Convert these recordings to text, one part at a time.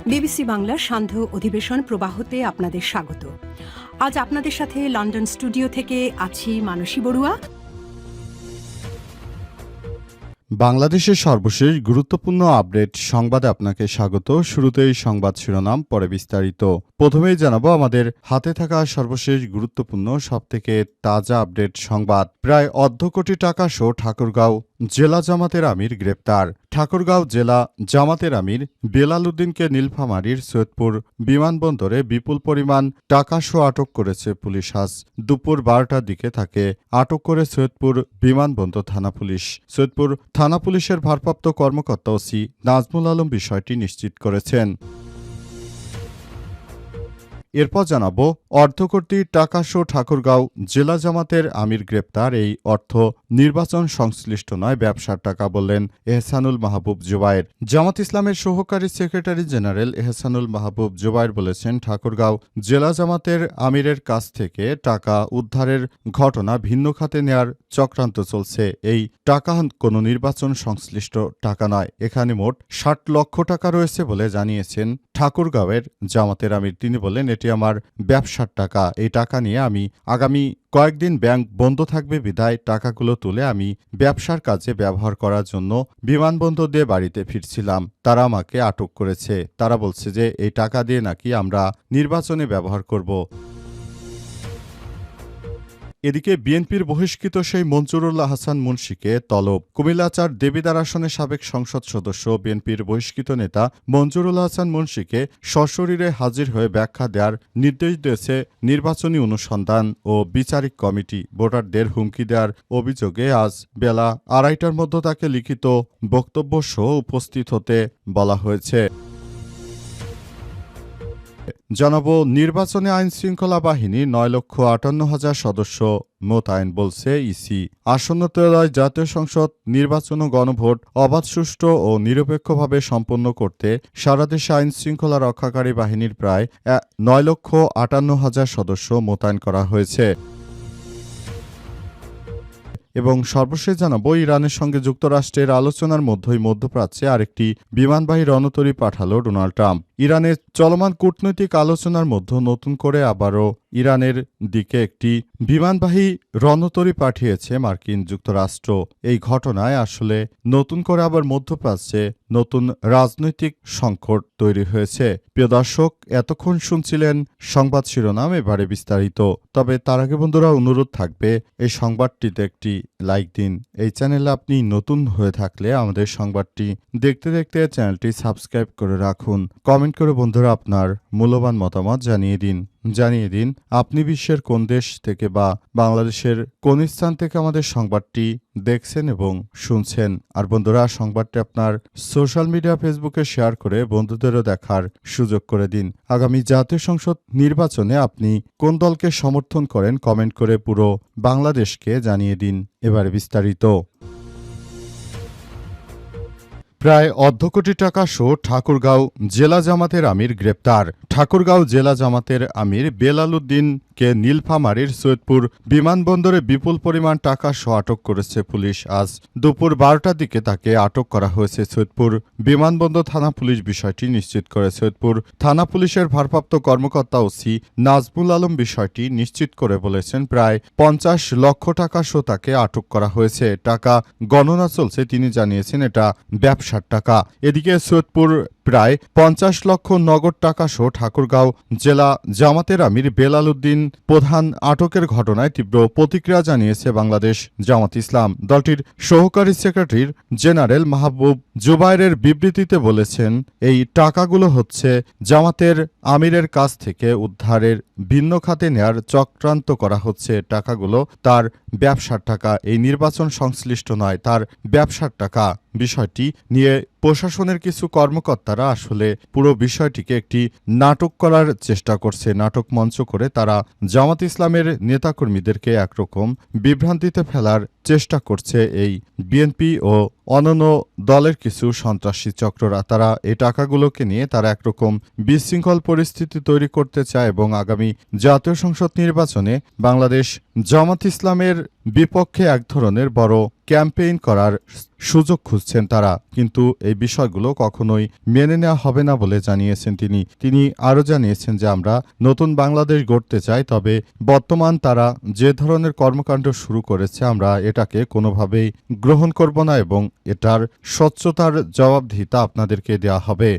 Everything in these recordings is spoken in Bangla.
বিবিসি বাংলার সান্ধ্য অধিবেশন প্রবাহতে আপনাদের স্বাগত। আজ আপনাদের সাথে লন্ডন স্টুডিও থেকে আছি মানসী বড়ুয়া। বাংলাদেশের সর্বশেষ গুরুত্বপূর্ণ আপডেট সংবাদে আপনাকে স্বাগত। শুরুতেই সংবাদ শিরোনাম, পরে বিস্তারিত। প্রথমেই জানাবো আমাদের হাতে থাকা সর্বশেষ গুরুত্বপূর্ণ সবথেকে তাজা আপডেট সংবাদ। প্রায় অর্ধ কোটি টাকা সহ ঠাকুরগাঁও জেলা জামাতের আমির গ্রেপ্তার। ঠাকুরগাঁও জেলা জামাতের আমির বেলাল উদ্দিনকে নীলফামারীর সৈয়দপুর বিমানবন্দরে বিপুল পরিমাণ টাকাসহ আটক করেছে পুলিশ। আজ দুপুর 12টার দিকে তাকে আটক করে সৈয়দপুর বিমানবন্দর থানা পুলিশ। সৈয়দপুর থানা পুলিশের ভারপ্রাপ্ত কর্মকর্তা ওসি নাজমুল আলম বিষয়টি নিশ্চিত করেছেন। এরপর জানাবো অর্ধকোটি টাকাসহ ঠাকুরগাঁও জেলা জামাতের আমির গ্রেপ্তার। এই অর্থ নির্বাচন সংশ্লিষ্ট নয়, ব্যবসার টাকা বললেন এহসানুল মাহবুব জুবায়ের। জামাত ইসলামের সহকারী সেক্রেটারি জেনারেল এহসানুল মাহবুব জুবায়ের বলেছেন, ঠাকুরগাঁও জেলা জামাতের আমিরের কাছ থেকে টাকা উদ্ধারের ঘটনা ভিন্ন খাতে নেয়ার চক্রান্ত চলছে। এই টাকা কোনো নির্বাচন সংশ্লিষ্ট টাকা নয়। এখানে মোট 60 লক্ষ টাকা রয়েছে বলে জানিয়েছেন ঠাকুরগাঁওয়ের জামাতের আমির। তিনি বলেন, এটি আমার ব্যবসার টাকা। এই টাকা নিয়ে আমি আগামী কয়েকদিন ব্যাংক বন্ধ থাকবে বিধায় টাকাগুলো তুলে আমি ব্যবসার কাজে ব্যবহার করার জন্য বিমানবন্দর দিয়ে বাড়িতে ফিরছিলাম। তারা আমাকে আটক করেছে। তারা বলছে যে এই টাকা দিয়ে নাকি আমরা নির্বাচনে ব্যবহার করব। এদিকে বিএনপির বহিষ্কৃত সেই মঞ্জুরুল হাসান মুন্সীকে তলব। কুমিল্লাচার দেবিদ্বার আসনের সাবেক সংসদ সদস্য বিএনপির বহিষ্কৃত নেতা মঞ্জুরুল হাসান মুন্সীকে সশরীরে হাজির হয়ে ব্যাখ্যা দেওয়ার নির্দেশ দিয়েছে নির্বাচনী অনুসন্ধান ও বিচারিক কমিটি। ভোটারদের হুমকি দেওয়ার অভিযোগে আজ বেলা 2:30টার মধ্যে তাকে লিখিত বক্তব্য সহ উপস্থিত হতে বলা হয়েছে। জানাবো নির্বাচনে আইনশৃঙ্খলা বাহিনী 9,58,000 সদস্য মোতায়েন বলছে ইসি। আসন্ন ত্রয়োদশ জাতীয় সংসদ নির্বাচন ও গণভোট অবাধ, সুষ্ঠু ও নিরপেক্ষভাবে সম্পন্ন করতে সারা দেশে আইনশৃঙ্খলা রক্ষাকারী বাহিনীর প্রায় 9,58,000 সদস্য মোতায়েন করা হয়েছে। এবং সর্বশেষ জানাবো ইরানের সঙ্গে যুক্তরাষ্ট্রের আলোচনার মধ্যেই মধ্যপ্রাচ্যে আরেকটি বিমানবাহী রণতরী পাঠালো ডোনাল্ড ট্রাম্প। ইরানের চলমান কূটনৈতিক আলোচনার মধ্যে নতুন করে আবারও ইরানের দিকে একটি বিমানবাহী রণতরী পাঠিয়েছে মার্কিন যুক্তরাষ্ট্র। এই ঘটনায় আসলে নতুন করে আবার মধ্যপ্রাচ্যে নতুন রাজনৈতিক সংকট তৈরি হয়েছে। প্রিয় দর্শক, এতক্ষণ শুনছিলেন সংবাদ শিরোনাম, এবারে বিস্তারিত। তবে তার আগে বন্ধুরা অনুরোধ থাকবে এই সংবাদটিতে একটি লাইক দিন। এই চ্যানেলে আপনি নতুন হয়ে থাকলে আমাদের সংবাদটি দেখতে দেখতে চ্যানেলটি সাবস্ক্রাইব করে রাখুন। কমেন্ট করে বন্ধুরা আপনার মূল্যবান মতামত জানিয়ে দিন আপনি বিশ্বের কোন দেশ থেকে বা বাংলাদেশের কোন স্থান থেকে আমাদের সংবাদটি দেখছেন এবং শুনছেন। আর বন্ধুরা, সংবাদটি আপনার সোশ্যাল মিডিয়া ফেসবুকে শেয়ার করে বন্ধুদেরও দেখার সুযোগ করে দিন। আগামী জাতীয় সংসদ নির্বাচনে আপনি কোন দলকে সমর্থন করেন কমেন্ট করে পুরো বাংলাদেশকে জানিয়ে দিন। এবারে বিস্তারিত। প্রায় অর্ধ কোটি টাকা সহ ঠাকুরগাঁও জেলা জামাতের আমির গ্রেপ্তার। ঠাকুরগাঁও জেলা জামাতের আমির বেলাল উদ্দিনকে নীলফামারীর সৈয়দপুর বিমানবন্দরে বিপুল পরিমাণ টাকা সহ আটক করেছে পুলিশ। আজ দুপুর 12টার দিকে তাকে আটক করা হয়েছে সৈয়দপুর বিমানবন্দর থানা পুলিশ। বিষয়টি নিশ্চিত করে সৈয়দপুর থানা পুলিশের ভারপ্রাপ্ত কর্মকর্তা ওসি নাজমুল আলম বিষয়টি নিশ্চিত করে বলেছেন, প্রায় 50 লক্ষ টাকা সহ তাকে আটক করা হয়েছে। টাকা গণনা চলছে। তিনি জানিয়েছেন এটা ব্যবসার টাকা। এদিকে সৈয়দপুর প্রায় 50 লক্ষ নগদ টাকা সহ ঠাকুরগাঁও জেলা জামাতের আমির বেলাল উদ্দিন প্রধান আটকের ঘটনায় তীব্র প্রতিক্রিয়া জানিয়েছে বাংলাদেশ জামাত ইসলাম। দলটির সহকারী সেক্রেটারি জেনারেল মাহবুব জুবায়ের বিবৃতিতে বলেছেন, এই টাকাগুলো হচ্ছে জামাতের আমিরের কাছ থেকে উদ্ধারের ভিন্ন খাতে নেয়ার চক্রান্ত করা হচ্ছে। টাকাগুলো তার ব্যবসার টাকা, এই নির্বাচন সংশ্লিষ্ট নয়, তার ব্যবসার টাকা। বিষয়টি নিয়ে প্রশাসনের কিছু কর্মকর্তারা আসলে পুরো বিষয়টিকে একটি নাটক করার চেষ্টা করছে। নাটক মঞ্চ করে তারা জামাত ইসলামের নেতাকর্মীদেরকে একরকম বিভ্রান্তিতে ফেলার চেষ্টা করছে এই বিএনপি ও অন্যান্য দলের কিছু সন্ত্রাসী চক্ররা। তারা এই টাকাগুলোকে নিয়ে তারা একরকম বিশৃঙ্খল পরিস্থিতি তৈরি করতে চায় এবং আগামী জাতীয় সংসদ নির্বাচনে বাংলাদেশ জামাত ইসলামের বিপক্ষে এক ধরনের বড় ক্যাম্পেইন করার সুযোগ খুঁজছেন তারা, কিন্তু এই বিষয়গুলো কখনোই মেনে নেওয়া হবে না বলে জানিয়েছেন তিনি আরও জানিয়েছেন যে আমরা নতুন বাংলাদেশ গড়তে চাই, তবে বর্তমান তারা যে ধরনের কর্মকাণ্ড শুরু করেছে আমরা এটাকে কোনোভাবেই গ্রহণ করব না এবং এটার স্বচ্ছতার জবাবদিহিতা আপনাদেরকে দেওয়া হবে।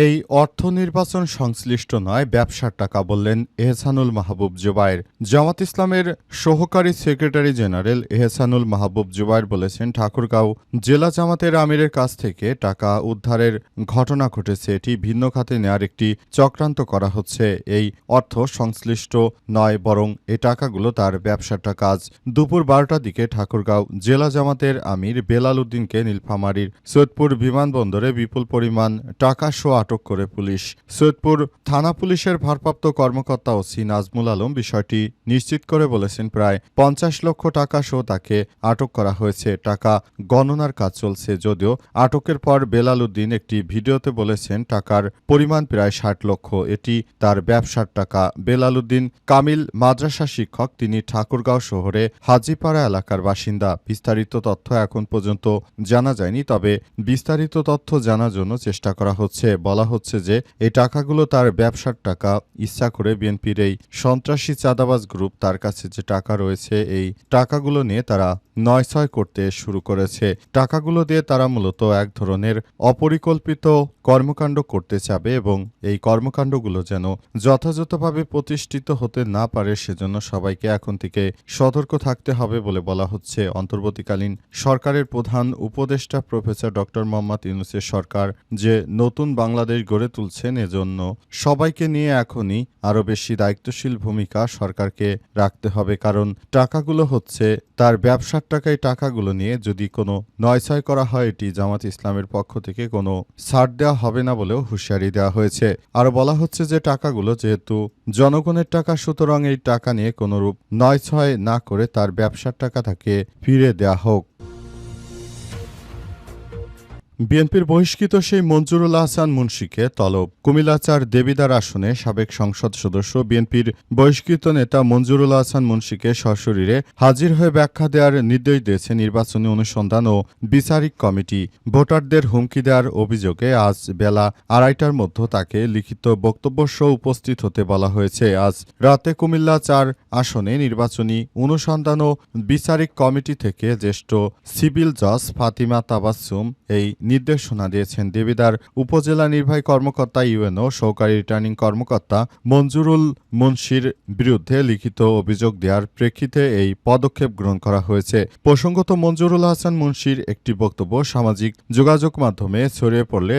এই অর্থ নির্বাচন সংশ্লিষ্ট নয়, ব্যবসার টাকা, বললেন এহসানুল মাহবুব জুবায়ের। জামাত ইসলামের সহকারী সেক্রেটারি জেনারেল এহসানুল মাহবুব জুবায়ের বলেছেন, ঠাকুরগাঁও জেলা জামাতের আমিরের কাছ থেকে টাকা উদ্ধারের ঘটনা ঘটেছে, এটি ভিন্ন খাতে নেয়ার একটি চক্রান্ত করা হচ্ছে। এই অর্থ সংশ্লিষ্ট নয়, বরং এই টাকাগুলো তার ব্যবসার টাকা। আজ দুপুর 12টার দিকে ঠাকুরগাঁও জেলা জামাতের আমির বেলাল উদ্দিনকে নীলফামারীর সৈয়দপুর বিমানবন্দরে বিপুল পরিমাণ টাকা সহ আটক করে পুলিশ। সৈয়দপুর থানা পুলিশের ভারপ্রাপ্ত কর্মকর্তা ওসি নাজমুল আলম বিষয়টি নিশ্চিত করে বলেছেন, প্রায় 50 লক্ষ টাকা সহ তাকে আটক করা হয়েছে। টাকা গণনার কাজ চলছে। যদিও আটকের পর বেলাল উদ্দিন একটি ভিডিওতে বলেছেন টাকার পরিমাণ প্রায় 60 লক্ষ, এটি তার ব্যবসার টাকা। বেলাল উদ্দিন কামিল মাদ্রাসা শিক্ষক, তিনি ঠাকুরগাঁও শহরে হাজিপাড়া এলাকার বাসিন্দা। বিস্তারিত তথ্য এখন পর্যন্ত জানা যায়নি, তবে বিস্তারিত তথ্য জানার জন্য চেষ্টা করা হচ্ছে। বলা হচ্ছে যে এই টাকাগুলো তার ব্যবসার টাকা। ইচ্ছা করে বিএনপির এই সন্ত্রাসী চাঁদাবাজ গ্রুপ তার কাছে যে টাকা রয়েছে এই টাকাগুলো নিয়ে তারা নয়ছয় করতে শুরু করেছে। টাকাগুলো দিয়ে তারা মূলত এক ধরনের অপরিকল্পিত কর্মকাণ্ড করতে চাবে এবং এই কর্মকাণ্ডগুলো যেন যথাযথভাবে প্রতিষ্ঠিত হতে না পারে সেজন্য সবাইকে এখন থেকে সতর্ক থাকতে হবে বলে বলা হচ্ছে। অন্তর্বর্তীকালীন সরকারের প্রধান উপদেষ্টা প্রফেসর ডক্টর মোহাম্মদ ইউনূসের সরকার যে নতুন বাংলাদেশ গড়ে তুলছেন, এজন্য সবাইকে নিয়ে এখনই আরও বেশি দায়িত্বশীল ভূমিকা সরকারকে রাখতে হবে, কারণ টাকাগুলো হচ্ছে তার ব্যবসার টাকায়। টাকাগুলো নিয়ে যদি কোনো নয়ছয় করা হয় এটি জামাত ইসলামের পক্ষ থেকে কোনো ছাড় দেওয়া হবে না বলেও হুঁশিয়ারি দেওয়া হয়েছে। আর বলা হচ্ছে যে টাকাগুলো যেহেতু জনগণের টাকা, সুতরাং এই টাকা নিয়ে কোনোরূপ নয়ছয় না করে তার ব্যবসার টাকা তাকে ফিরে দেওয়া হোক। বিএনপির বহিষ্কৃত সেই মঞ্জুরুল আহসান মুন্সীকে তলব। কুমিল্লা 4 দেবিদ্বার আসনে সাবেক সংসদ সদস্য বিএনপির বহিষ্কৃত নেতা মঞ্জুরুল আহসান মুন্সীকে সশরীরে হাজির হয়ে ব্যাখ্যা দেওয়ার নির্দেশ দিয়েছে নির্বাচনী অনুসন্ধান ও বিচারিক কমিটি। ভোটারদের হুমকি দেওয়ার অভিযোগে আজ বেলা 2:30টার মধ্যে তাকে লিখিত বক্তব্য সহ উপস্থিত হতে বলা হয়েছে। আজ রাতে কুমিল্লা 4 আসনে নির্বাচনী অনুসন্ধান ও বিচারিক কমিটি থেকে জ্যেষ্ঠ সিভিল জজ ফাতিমা তাবাসসুম এই নির্দেশনা দিয়েছেন। দেবিদ্বার উপজেলা নির্বাহী কর্মকর্তা ইউএনও সহকারী রিটার্নিং কর্মকর্তা মঞ্জুরুল মুন্সীর বিরুদ্ধে লিখিত অভিযোগ দেওয়ার প্রেক্ষিতে এই পদক্ষেপ গ্রহণ করা হয়েছে। প্রসঙ্গত, মঞ্জুরুল আহসান মুন্সীর একটি বক্তব্য সামাজিক যোগাযোগ মাধ্যমে ছড়িয়ে পড়লে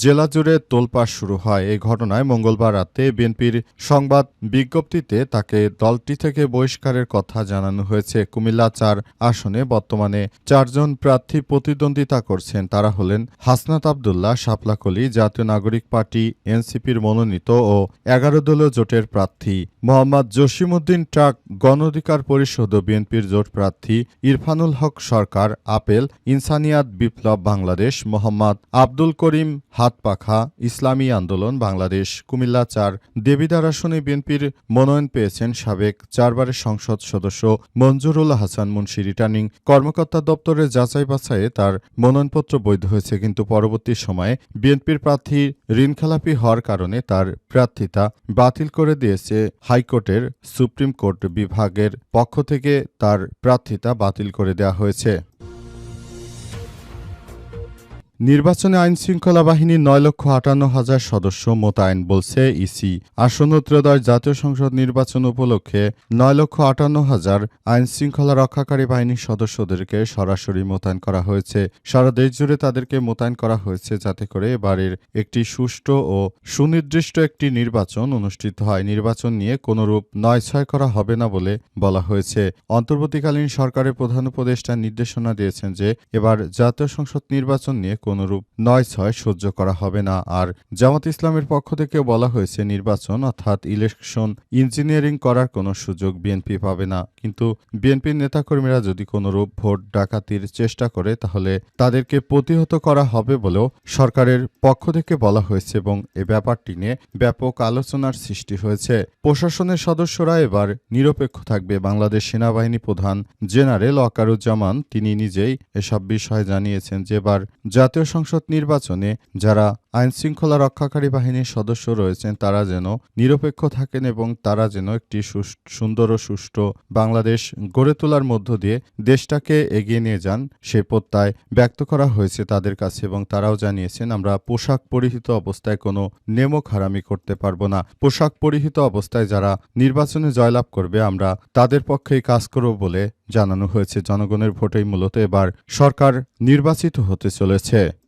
জেলা জুড়ে তোলপাড় শুরু হয়। এই ঘটনায় মঙ্গলবার রাতে বিএনপির সংবাদ বিজ্ঞপ্তিতে তাকে দলটি থেকে বহিষ্কারের কথা জানানো হয়েছে। কুমিল্লা 4 আসনে বর্তমানে 4 জন প্রার্থী প্রতিদ্বন্দ্বিতা করছেন। তারা হলেন হাসনাত আব্দুল্লাহ শাপলাকলি, জাতীয় নাগরিক পার্টি এনসিপির মনোনীত ও 11 দলীয় জোটের প্রার্থী; মোহাম্মদ জসিমউদ্দিন ট্রাক গণ অধিকার পরিষদ ও বিএনপির জোট প্রার্থী ইরফানুল হক সরকার আপেল ইনসানিয়াত বিপ্লব বাংলাদেশ; মোহাম্মদ আব্দুল করিম হাতপাখা ইসলামী আন্দোলন বাংলাদেশ। কুমিল্লা 4 দেবিদ্বার আসনে বিএনপির মনোনয়ন পেয়েছেন সাবেক 4 বারের সংসদ সদস্য মঞ্জুরুল আহসান মুন্সী। রিটার্নিং কর্মকর্তা দপ্তরের যাচাই বাছাইয়ে তার মনোনয়নপত্র বৈধ হয়েছে, কিন্তু পরবর্তী সময়ে বিএনপির প্রার্থী ঋণখেলাপি হওয়ার কারণে তার প্রার্থিতা বাতিল করে দিয়েছে হাইকোর্টের। সুপ্রিম কোর্ট বিভাগের পক্ষ থেকে তার প্রার্থিতা বাতিল করে দেওয়া হয়েছে। নির্বাচনে আইনশৃঙ্খলা বাহিনীর 9,58,000 সদস্য মোতায়েন, বলছে ইসি। আসন্ন ত্রয়োদশ জাতীয় সংসদ নির্বাচন উপলক্ষে 9,58,000 আইনশৃঙ্খলা রক্ষাকারী বাহিনীর সদস্যদেরকে সরাসরি মোতায়েন করা হয়েছে। সারা দেশ জুড়ে তাদেরকে মোতায়েন করা হয়েছে যাতে করে এবারের একটি সুষ্ঠু ও সুনির্দিষ্ট একটি নির্বাচন অনুষ্ঠিত হয়। নির্বাচন নিয়ে কোনোরূপ নয়ছয় করা হবে না বলে বলা হয়েছে। অন্তর্বর্তীকালীন সরকারের প্রধান উপদেষ্টা নির্দেশনা দিয়েছেন যে এবার জাতীয় সংসদ নির্বাচন নিয়ে কোনরূপ নয়-ছয় সহ্য করা হবে না। আর জামাত ইসলামের পক্ষ থেকে বলা হয়েছে নির্বাচন অর্থাৎ ইলেকশন ইঞ্জিনিয়ারিং করার কোনো সুযোগ বিএনপি পাবে না। কিন্তু বিএনপির নেতাকর্মীরা যদি কোনরূপ ভোট ডাকাতির চেষ্টা করে তাহলে তাদেরকে প্রতিহত করা হবে বলেও সরকারের পক্ষ থেকে বলা হয়েছে এবং এ ব্যাপারটি নিয়ে ব্যাপক আলোচনার সৃষ্টি হয়েছে। প্রশাসনের সদস্যরা এবার নিরপেক্ষ থাকবে। বাংলাদেশ সেনাবাহিনী প্রধান জেনারেল ওয়াকারুজ্জামান তিনি নিজেই এসব বিষয়ে জানিয়েছেন যে এবার জাতীয় সংসদ নির্বাচনে যারা আইনশৃঙ্খলা রক্ষাকারী বাহিনীর সদস্য রয়েছেন তারা যেন নিরপেক্ষ থাকেন এবং তারা যেন একটি সুন্দর ও সুষ্ঠু বাংলাদেশ গড়ে তোলার মধ্য দিয়ে দেশটাকে এগিয়ে নিয়ে যান সে প্রত্যয় ব্যক্ত করা হয়েছে তাদের কাছে এবং তারাও জানিয়েছেন আমরা পোশাক পরিহিত অবস্থায় কোনো নেমক হারামি করতে পারবো না। পোশাক পরিহিত অবস্থায় যারা নির্বাচনে জয়লাভ করবে আমরা তাদের পক্ষেই কাজ করব বলে জানানো হয়েছে। জনগণের ভোটেই মূলত এবার সরকার নির্বাচিত হতে চলেছে।